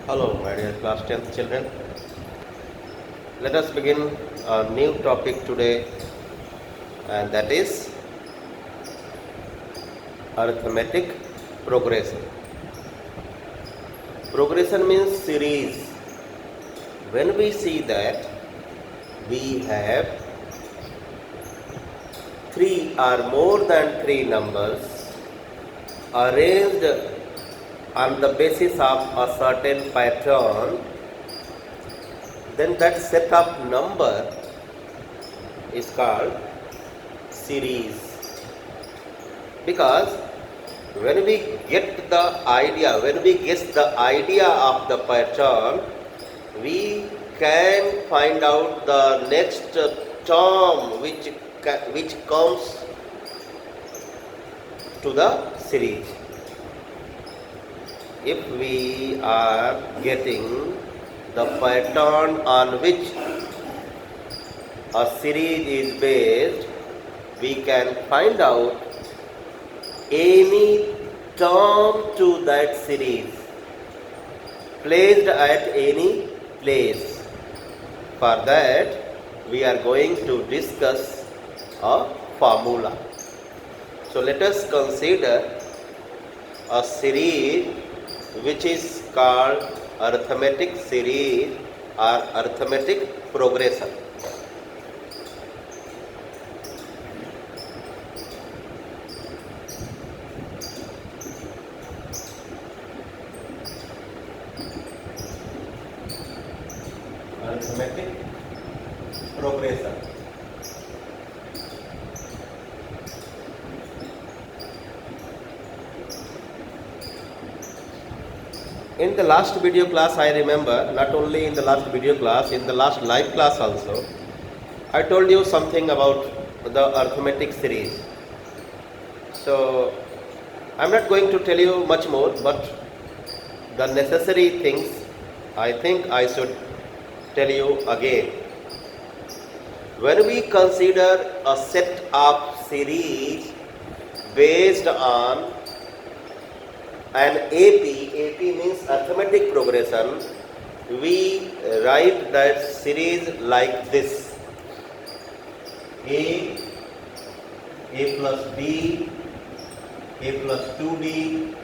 Hello, my dear class 10th children. Let us begin a new topic today, and that is arithmetic progression. Progression means series. When we see that we have three or more than three numbers arranged on the basis of a certain pattern, then that set of number is called series. Because when we get the idea, when we guess the idea of the pattern, we can find out the next term which comes to the series. If we are getting the pattern on which a series is based, we can find out any term to that series placed at any place. For that, we are going to discuss a formula. So let us consider a series which is called arithmetic series or arithmetic progression. Arithmetic progression. In the last video class, I remember, not only in the last video class, in the last live class also, I told you something about the arithmetic series. So, I'm not going to tell you much more, but the necessary things I think I should tell you again. When we consider a set of series based on an AP means arithmetic progression, we write that series like this: A plus B, A plus 2D,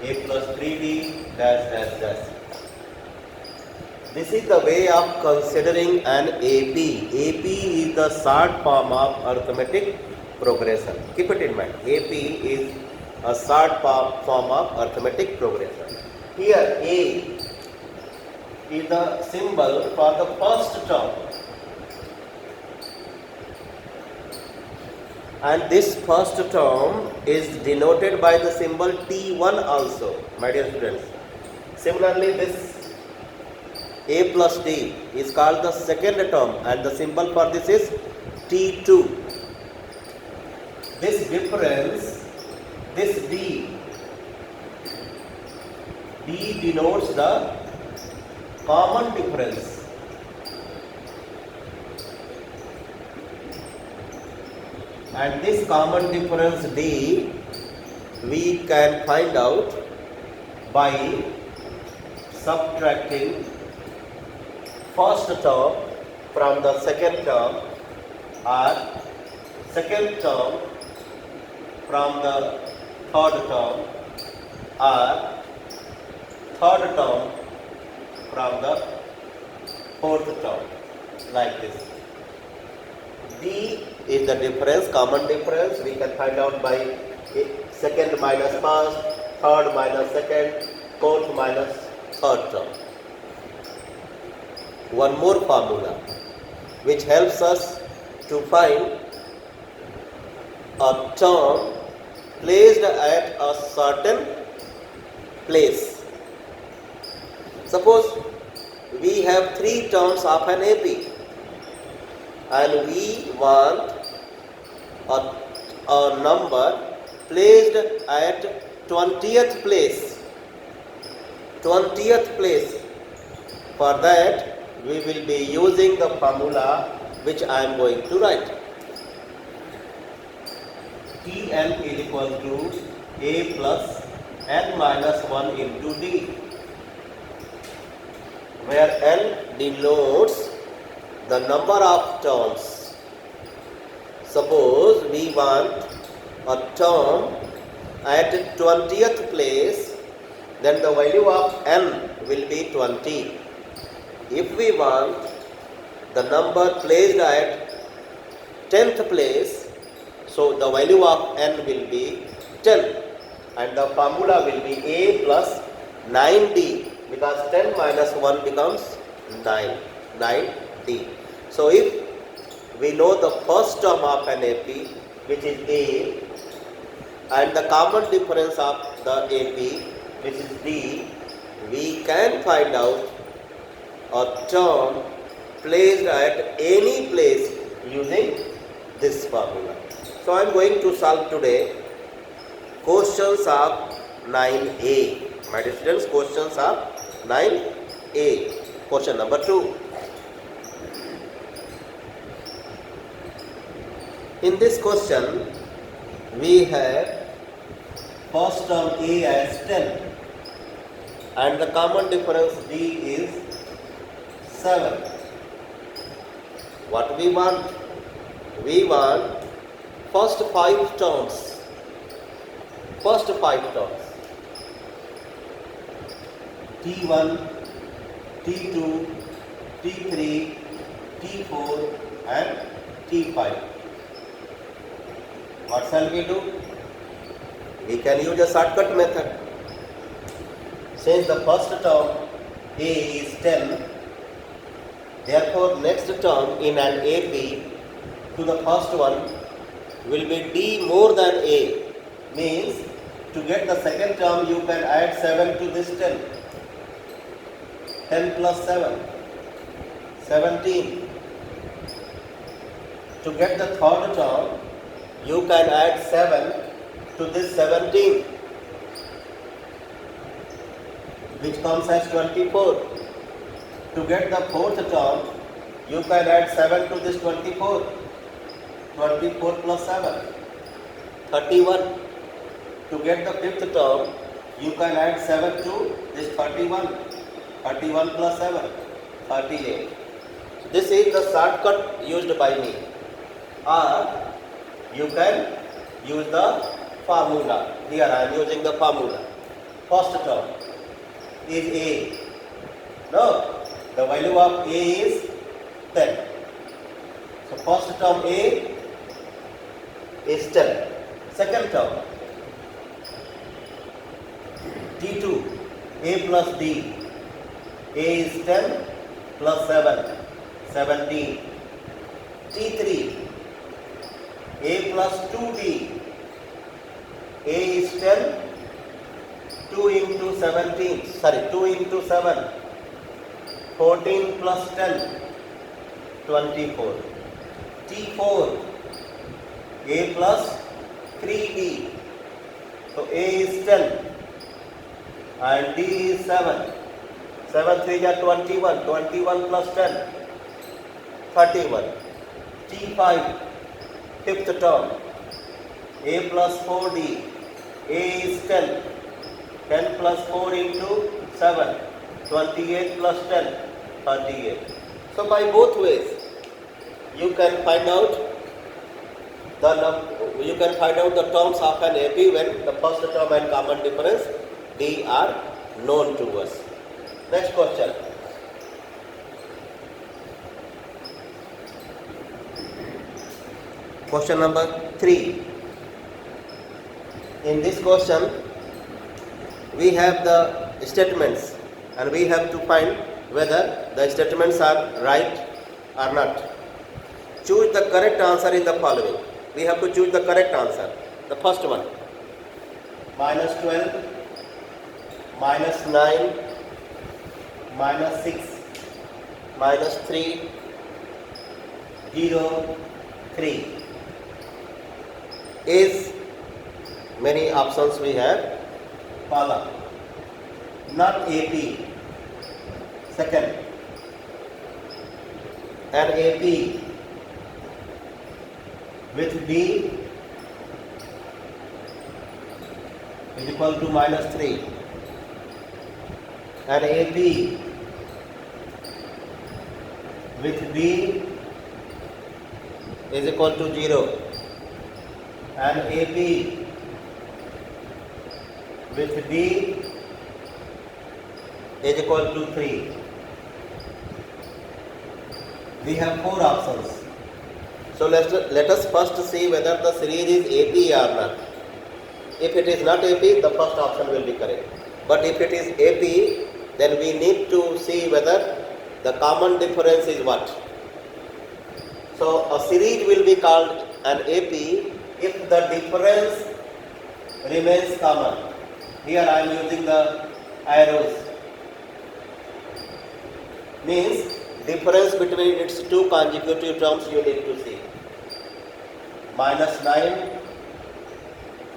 A plus 3D, dash dash dash. This is the way of considering an AP. AP is the short form of arithmetic progression. Keep it in mind. AP is a short form of arithmetic progression. Here A is the symbol for the first term, and this first term is denoted by the symbol T1 also, my dear students. Similarly, this A plus D is called the second term, and the symbol for this is T2. This difference, this D denotes the common difference. And this common difference D we can find out by subtracting first term from the second term, or second term from the third term, or third term from the fourth term, like this. D is the difference, common difference. We can find out by second minus first, third minus second, fourth minus third term. One more formula which helps us to find a term placed at a certain place. Suppose we have three terms of an AP, and we want a number placed at 20th place. 20th place. For that, we will be using the formula which I am going to write. Tn is equal to A plus n minus 1 into D. where n denotes the number of terms. Suppose we want a term at 20th place, then the value of n will be 20. If we want the number placed at 10th place, so the value of n will be 10, and the formula will be a plus 9d, because 10 minus 1 becomes 9d. So if we know the first term of an AP, which is a, and the common difference of the AP, which is d, we can find out a term placed at any place using this formula. So I am going to solve today questions of 9a. My dear students, questions of 9a. Question number 2. In this question, we have first term a as 10, and the common difference d is 7. What we want? We want first 5 terms. First 5 terms. T1, T2, T3, T4 and T5. What shall we do? We can use a shortcut method. Since the first term a is 10, therefore next term in an AP to the first one will be d more than a. Means to get the second term you can add 7 to this 10. 10 plus 7, 17. To get the third term, you can add 7 to this 17, which comes as 24. To get the fourth term, you can add 7 to this 24. 24 plus 7, 31. To get the fifth term, you can add 7 to this 31. 31 plus 7, 38. This is the shortcut used by me. Or you can use the formula. Here I am using the formula. First term is a. No, the value of a is 10. So first term a is 10. Second term T2, a plus d. A is 10 plus 7, 17. T3, a plus 2d. A is 10, 2 into 17, 2 into 7, 14 plus 10, 24. T4, a plus 3d. So a is 10 and d is 7. 7 3 are 21, 21 plus 10, 31. T5, fifth term, a plus 4d. A is 10, 10 plus 4 into 7, 28 plus 10, 38. So by both ways, you can find out the terms of an AP when the first term and common difference d are known to us. Next question. Question number 3. In this question, we have the statements and we have to find whether the statements are right or not. Choose the correct answer in the following. We have to choose the correct answer. The first one, minus 12, minus 9, minus 6, minus 3, 0, 3 is many options we have. Follow. Not AP. Second, an AP with D is equal to minus 3. An AP with D is equal to 0 and AP with D is equal to 3. We have 4 options. So let us first see whether the series is AP or not. If it is not AP, the first option will be correct. But if it is AP, then we need to see whether the common difference is what. So a series will be called an AP if the difference remains common. Here I am using the arrows. Means difference between its two consecutive terms you need to see. Minus 9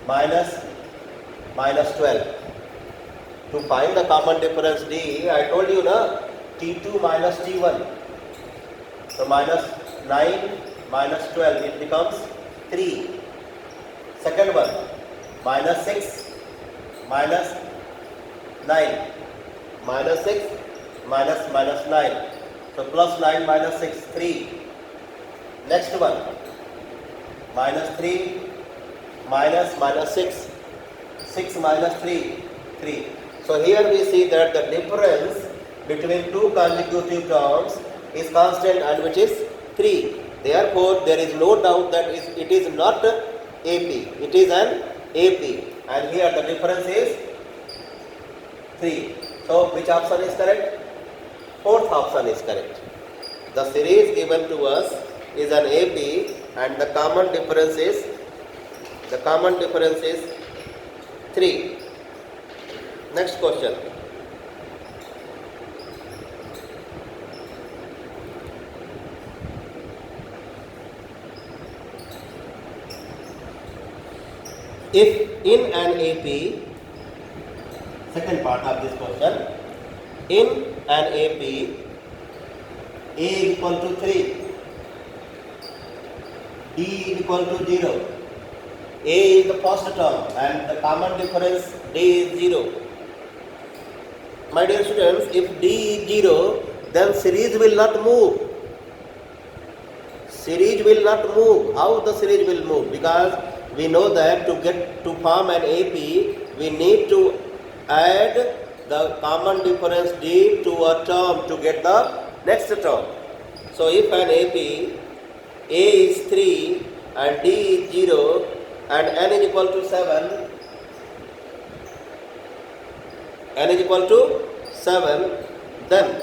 minus 12. To find the common difference D, I told you na, T2 minus T1. So minus 9 minus 12, it becomes 3. Second one, minus 6 minus 9. Minus 6 minus 9. So plus 9 minus 6, 3. Next one, minus 3 minus 6. 6 minus 3, 3. So here we see that the difference between two consecutive terms is constant and which is 3. Therefore, there is no doubt that it is not AP. It is an AP. And here the difference is 3. So which option is correct? Fourth option is correct. The series given to us is an AP and the common difference is 3. Next question. If in an AP, second part of this question, in an AP, A is equal to 3, D is equal to 0, A is the first term and the common difference D is 0. My dear students, if D is 0, then series will not move. Series will not move. How the series will move? Because we know that to form an AP, we need to add the common difference D to a term to get the next term. So if an AP, A is 3 and D is 0 and N is equal to 7, N is equal to 7, then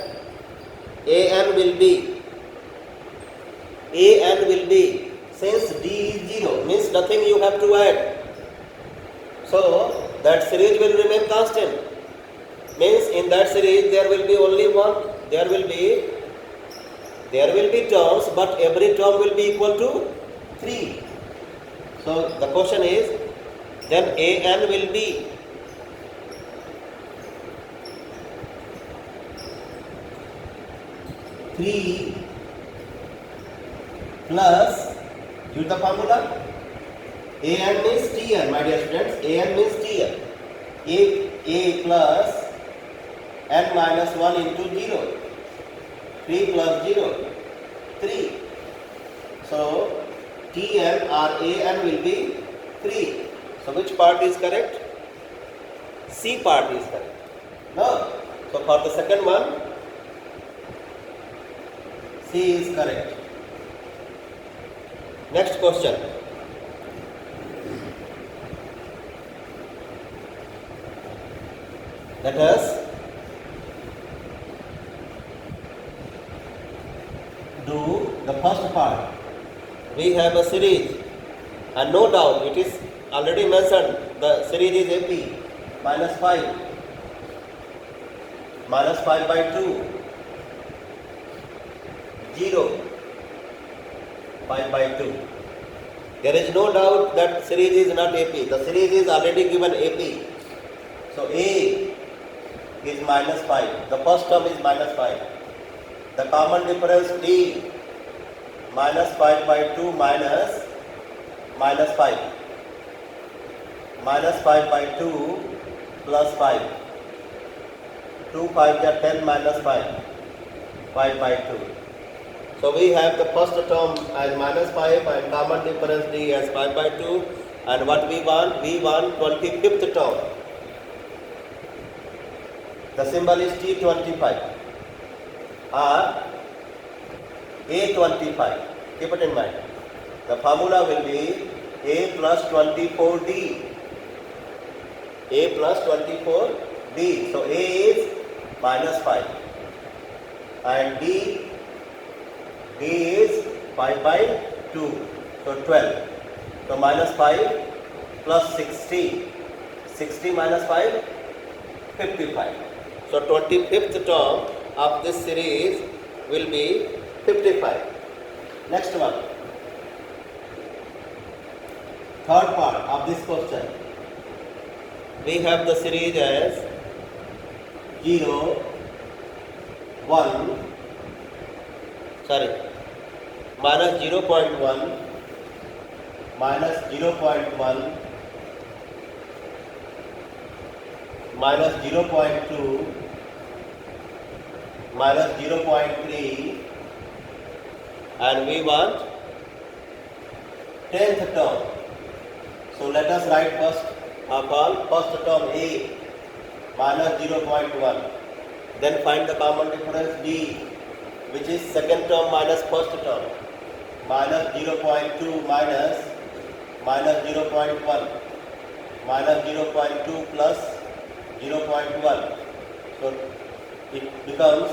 AN will be, since D is 0, means nothing you have to add. So that series will remain constant. Means in that series there will be only one, there will be terms, but every term will be equal to 3. So the question is, then AN will be 3 plus, use the formula, AN means TN, my dear students, AN means TN. A plus N minus 1 into 0, 3 plus 0, 3. So Tn or An will be 3. So which part is correct? C part is correct. No. So for the second one, C is correct. Next question. Let us do the first part. We have a series and no doubt it is already mentioned, the series is AP, minus 5 by 2, 0, 5 by 2. There is no doubt that series is not AP. The series is already given AP. So A is minus 5. The first term is minus 5. The common difference D, minus 5 by 2 minus 5. Minus 5 by 2 plus 5. 2 5 are 10 minus 5. 5 by 2. So we have the first term as minus 5 and common difference d as 5 by 2. And what we want? We want 25th term. The symbol is T25 or A25. Keep it in mind. The formula will be A plus 24D. A plus 24D. So A is minus 5 and D is 5 by 2. So 12. So minus 5 plus 60. 60 minus 5, 55. So 25th term of this series will be 55. Next one. Third part of this question. We have the series as 0, 1, minus 0.1, minus 0.1, minus 0.2, minus 0.3, and we want 10th term. So let us write first of all first term A minus 0.1. Then find the common difference D, which is second term minus first term. Minus 0.2 minus 0.1, minus 0.2 plus 0.1. So it becomes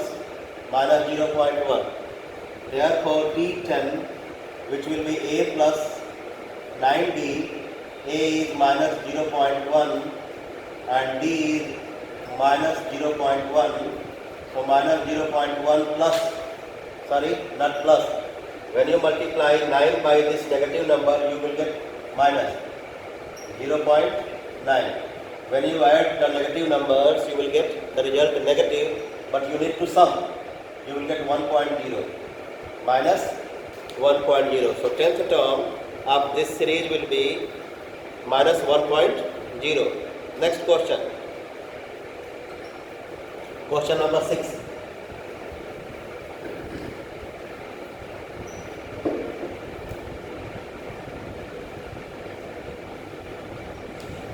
minus 0.1. Therefore D10, which will be A plus 9D, A is minus 0.1 and D is minus 0.1. So minus 0.1 plus, not plus. When you multiply 9 by this negative number, you will get minus 0.9. When you add the negative numbers, you will get the result negative, but you need to sum. You will get 1.0 minus 1.0. So 10th term of this series will be minus 1.0. Next question. Question number 6.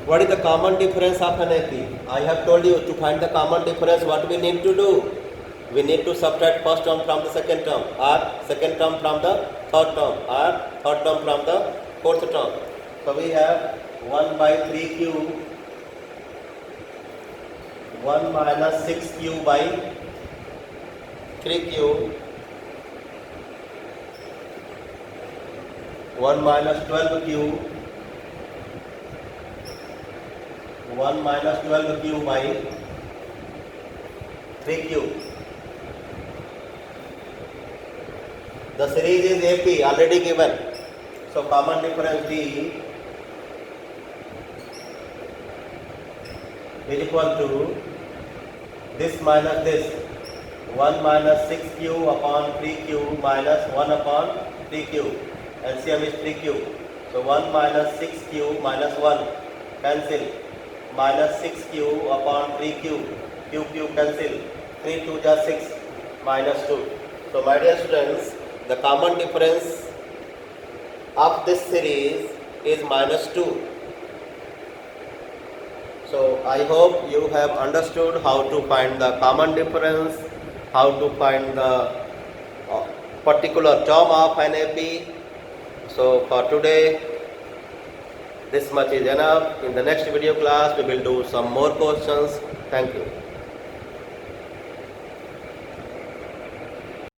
What is the common difference of an AP? I have told you to find the common difference. What we need to do? We need to subtract first term from the second term, or second term from the third term, or third term from the fourth term. So we have 1 by 3q, 1 minus 6q by 3q, 1 minus 12q, 1 minus 12q by 3q. The series is AP already given. So common difference D is equal to this minus this. 1 minus 6q upon 3q minus 1 upon 3q. LCM is 3q. So 1 minus 6q minus 1 cancel. Minus 6q upon 3q. Q cancel. 3 2 are 6 minus 2. So my dear students, the common difference of this series is minus 2. So I hope you have understood how to find the common difference, how to find the particular term of an AP. So for today, this much is enough. In the next video class, we will do some more questions. Thank you.